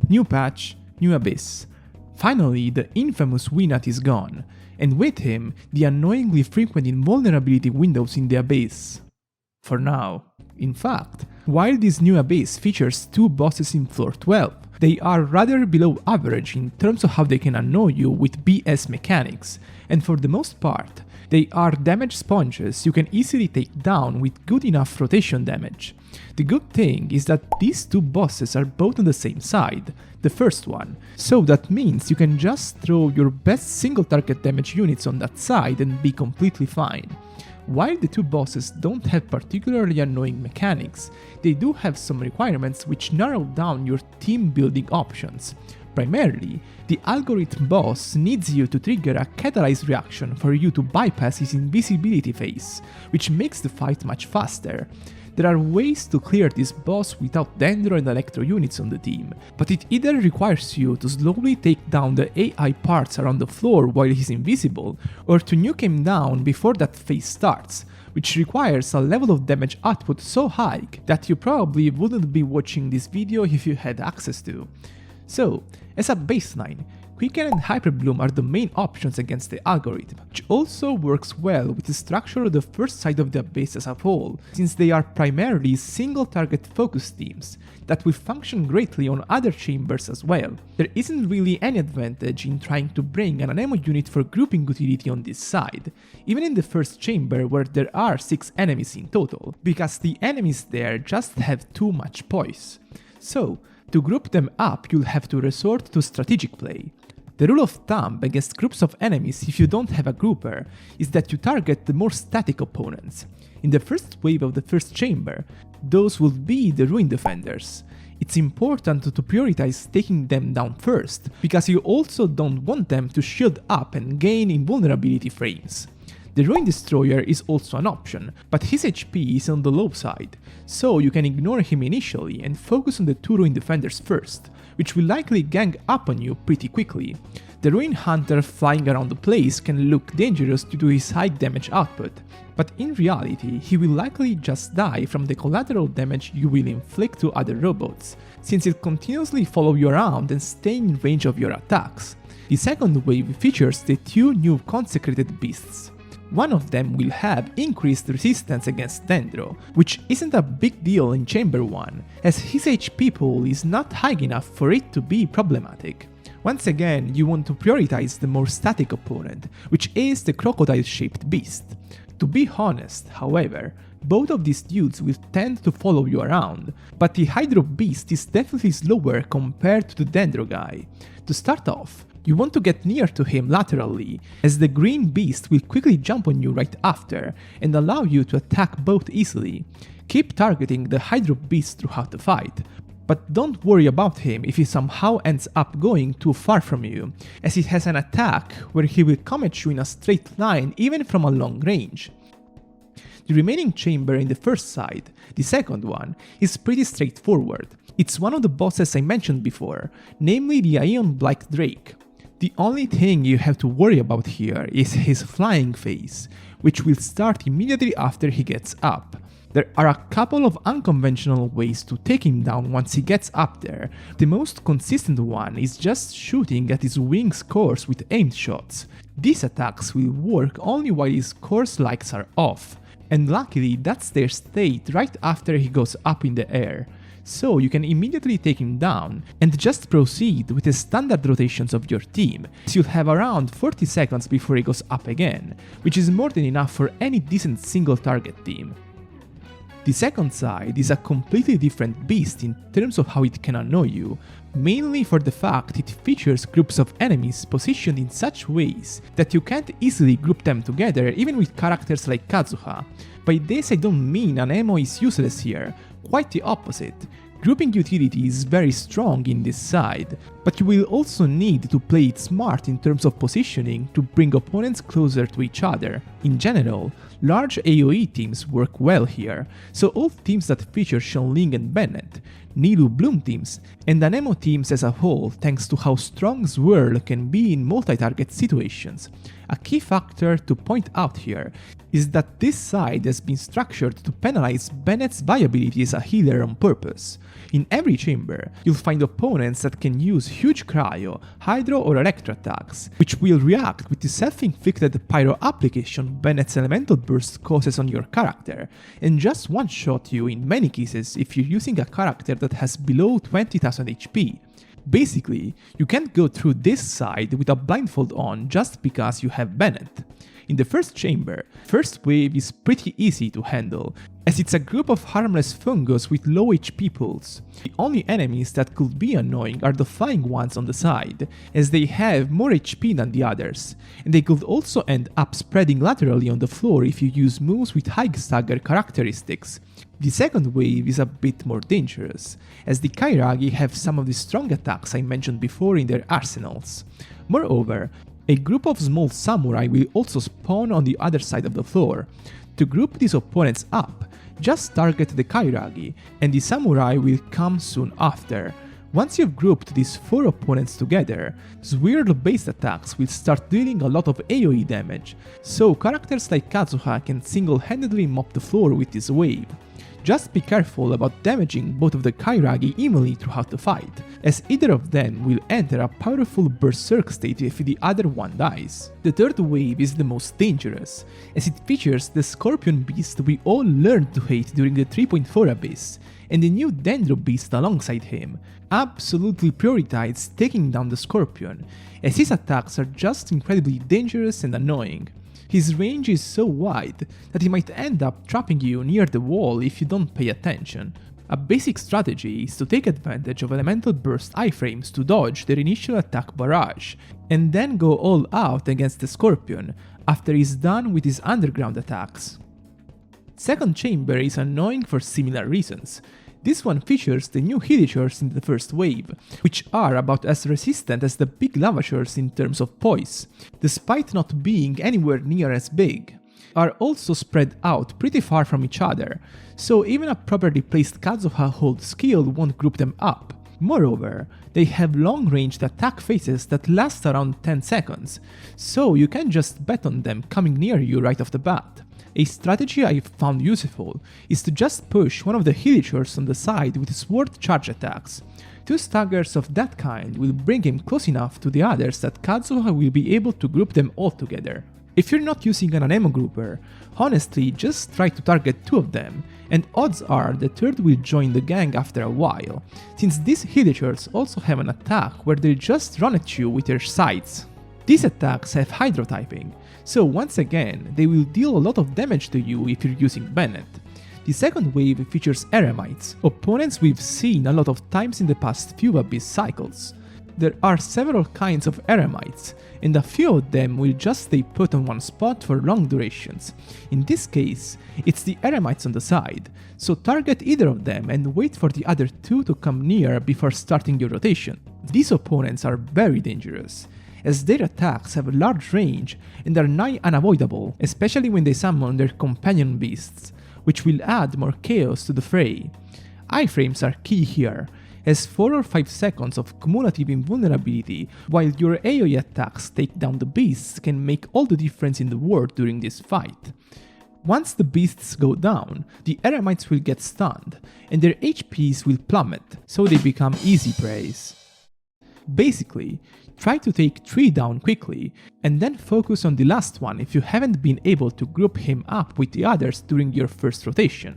New patch, new abyss. Finally, the infamous Wenut is gone, and with him, the annoyingly frequent invulnerability windows in the abyss. For now. In fact, while this new abyss features 2 bosses in floor 12, they are rather below average in terms of how they can annoy you with BS mechanics, and for the most part, they are damage sponges you can easily take down with good enough rotation damage. The good thing is that these 2 bosses are both on the same side, the first one, so that means you can just throw your best single target damage units on that side and be completely fine. While the 2 bosses don't have particularly annoying mechanics, they do have some requirements which narrow down your team building options. Primarily, the algorithm boss needs you to trigger a catalyzed reaction for you to bypass his invisibility phase, which makes the fight much faster. There are ways to clear this boss without Dendro and Electro units on the team, but it either requires you to slowly take down the AI parts around the floor while he's invisible, or to nuke him down before that phase starts, which requires a level of damage output so high that you probably wouldn't be watching this video if you had access to. So, as a baseline, Quicken and Hyperbloom are the main options against the algorithm, which also works well with the structure of the first side of the Abyss as a whole, since they are primarily single-target focused teams that will function greatly on other chambers as well. There isn't really any advantage in trying to bring an A.S.I.M.O. unit for grouping utility on this side, even in the first chamber where there are 6 enemies in total, because the enemies there just have too much poise. So, to group them up, you'll have to resort to strategic play. The rule of thumb against groups of enemies if you don't have a grouper is that you target the more static opponents. In the first wave of the first chamber, those will be the Ruin Defenders. It's important to prioritize taking them down first, because you also don't want them to shield up and gain invulnerability frames. The Ruin Destroyer is also an option, but his HP is on the low side, so you can ignore him initially and focus on the 2 Ruin Defenders first, which will likely gang up on you pretty quickly. The Ruin Hunter flying around the place can look dangerous due to his high damage output, but in reality he will likely just die from the collateral damage you will inflict to other robots, since it continuously follows you around and stays in range of your attacks. The second wave features the 2 new consecrated beasts. One of them will have increased resistance against Dendro, which isn't a big deal in Chamber 1, as his HP pool is not high enough for it to be problematic. Once again, you want to prioritize the more static opponent, which is the crocodile-shaped beast. To be honest, however, both of these dudes will tend to follow you around, but the Hydro Beast is definitely slower compared to the Dendro guy. To start off, you want to get near to him laterally, as the green beast will quickly jump on you right after and allow you to attack both easily. Keep targeting the Hydro Beast throughout the fight, but don't worry about him if he somehow ends up going too far from you, as it has an attack where he will come at you in a straight line even from a long range. The remaining chamber in the first side, the second one, is pretty straightforward. It's one of the bosses I mentioned before, namely the Aeon Blight Drake. The only thing you have to worry about here is his flying phase, which will start immediately after he gets up. There are a couple of unconventional ways to take him down once he gets up there. The most consistent one is just shooting at his wings cores with aimed shots. These attacks will work only while his core's lights are off, and luckily that's their state right after he goes up in the air. So you can immediately take him down and just proceed with the standard rotations of your team, as you'll have around 40 seconds before he goes up again, which is more than enough for any decent single target team. The second side is a completely different beast in terms of how it can annoy you, mainly for the fact it features groups of enemies positioned in such ways that you can't easily group them together even with characters like Kazuha. By this I don't mean an A.S.I.M.O. is useless here, quite the opposite. Grouping utility is very strong in this side, but you will also need to play it smart in terms of positioning to bring opponents closer to each other. In general, large AoE teams work well here, so all teams that feature Xiangling and Bennett, Nilou Bloom teams, and A.S.I.M.O. teams as a whole thanks to how strong Swirl can be in multi-target situations. A key factor to point out here is that this side has been structured to penalize Bennett's viability as a healer on purpose. In every chamber, you'll find opponents that can use huge cryo, hydro or electro attacks, which will react with the self-inflicted pyro application Bennett's elemental burst causes on your character, and just one-shot you in many cases if you're using a character that has below 20,000 HP. Basically, you can't go through this side with a blindfold on just because you have Bennett. In the first chamber, first wave is pretty easy to handle, as it's a group of harmless fungus with low HP pools. The only enemies that could be annoying are the flying ones on the side, as they have more HP than the others, and they could also end up spreading laterally on the floor if you use moves with high stagger characteristics. The second wave is a bit more dangerous, as the Kairagi have some of the strong attacks I mentioned before in their arsenals. Moreover, a group of small samurai will also spawn on the other side of the floor. To group these opponents up, just target the Kairagi, and the samurai will come soon after. Once you've grouped these 4 opponents together, Swirl-based attacks will start dealing a lot of AoE damage, so characters like Kazuha can single-handedly mop the floor with this wave. Just be careful about damaging both of the Kairagi evenly throughout the fight, as either of them will enter a powerful berserk state if the other one dies. The third wave is the most dangerous, as it features the Scorpion Beast we all learned to hate during the 3.4 Abyss, and the new Dendro Beast alongside him. Absolutely prioritize taking down the Scorpion, as his attacks are just incredibly dangerous and annoying. His range is so wide that he might end up trapping you near the wall if you don't pay attention. A basic strategy is to take advantage of elemental burst iframes to dodge their initial attack barrage, and then go all out against the Scorpion after he's done with his underground attacks. Second chamber is annoying for similar reasons. This one features the new Hilichurs in the first wave, which are about as resistant as the big Lavashurs in terms of poise, despite not being anywhere near as big. Are also spread out pretty far from each other, so even a properly placed Kazuha hold skill won't group them up. Moreover, they have long-ranged attack phases that last around 10 seconds, so you can just bet on them coming near you right off the bat. A strategy I've found useful is to just push one of the Hilichurs on the side with sword charge attacks. 2 staggers of that kind will bring him close enough to the others that Kazuha will be able to group them all together. If you're not using an A.S.I.M.O. grouper, honestly just try to target 2 of them, and odds are the third will join the gang after a while, since these Hilichurs also have an attack where they just run at you with their scythes. These attacks have hydro typing, so once again they will deal a lot of damage to you if you're using Bennett. The second wave features Eremites, opponents we've seen a lot of times in the past few Abyss cycles. There are several kinds of Eremites, and a few of them will just stay put on one spot for long durations. In this case, it's the Eremites on the side, so target either of them and wait for the other 2 to come near before starting your rotation. These opponents are very dangerous, as their attacks have a large range and are nigh unavoidable, especially when they summon their companion beasts, which will add more chaos to the fray. Iframes are key here, as 4 or 5 seconds of cumulative invulnerability while your AoE attacks take down the beasts can make all the difference in the world during this fight. Once the beasts go down, the Eremites will get stunned, and their HPs will plummet, so they become easy prey. Basically, try to take 3 down quickly, and then focus on the last one if you haven't been able to group him up with the others during your first rotation.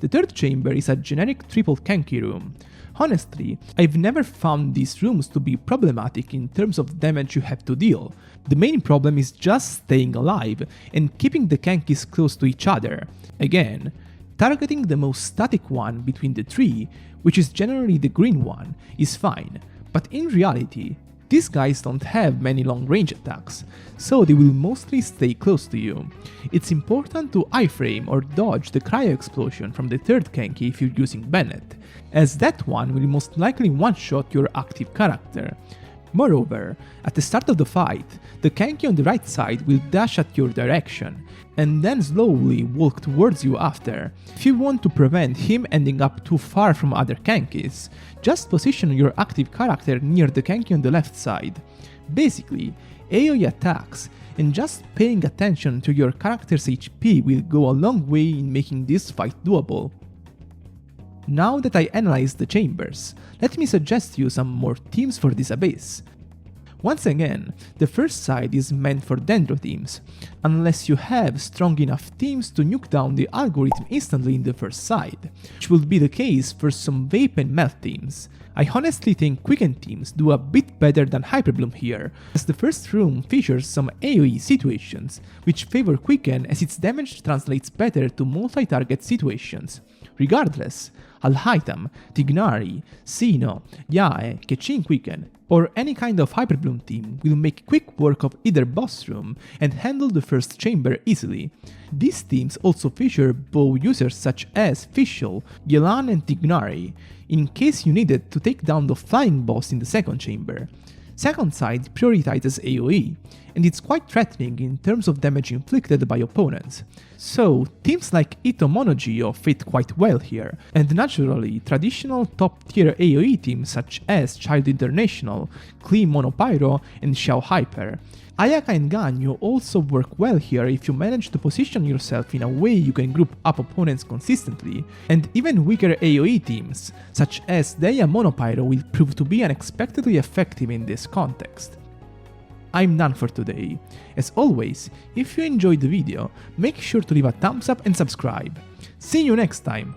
The third chamber is a generic triple Kenki room. Honestly, I've never found these rooms to be problematic in terms of damage you have to deal. The main problem is just staying alive and keeping the Kenkis close to each other. Again, targeting the most static one between the 3, which is generally the green one, is fine, but in reality, these guys don't have many long-range attacks, so they will mostly stay close to you. It's important to iframe or dodge the cryo explosion from the third Kenki if you're using Bennett, as that one will most likely one-shot your active character. Moreover, at the start of the fight, the Kanki on the right side will dash at your direction, and then slowly walk towards you after. If you want to prevent him ending up too far from other Kankis, just position your active character near the Kanki on the left side. Basically, AoE attacks and just paying attention to your character's HP will go a long way in making this fight doable. Now that I analyzed the chambers, let me suggest you some more teams for this abyss. Once again, the first side is meant for Dendro teams, unless you have strong enough teams to nuke down the algorithm instantly in the first side, which will be the case for some Vape and Melt teams. I honestly think Quicken teams do a bit better than Hyperbloom here, as the first room features some AoE situations, which favor Quicken as its damage translates better to multi-target situations. Regardless, Alhaitham, Tignari, Sinnoh, Yae, Keqing Quicken, or any kind of Hyperbloom team will make quick work of either boss room and handle the first chamber easily. These teams also feature bow users such as Fischl, Yelan and Tignari, in case you needed to take down the flying boss in the second chamber. Second side prioritizes AoE, and it's quite threatening in terms of damage inflicted by opponents. So teams like Itomonoji fit quite well here, and naturally traditional top tier AoE teams such as Child International, Klee Monopyro and Xiao Hyper. Ayaka and Ganyu also work well here if you manage to position yourself in a way you can group up opponents consistently, and even weaker AoE teams, such as Deia Monopyro, will prove to be unexpectedly effective in this context. I'm done for today. As always, if you enjoyed the video, make sure to leave a thumbs up and subscribe. See you next time!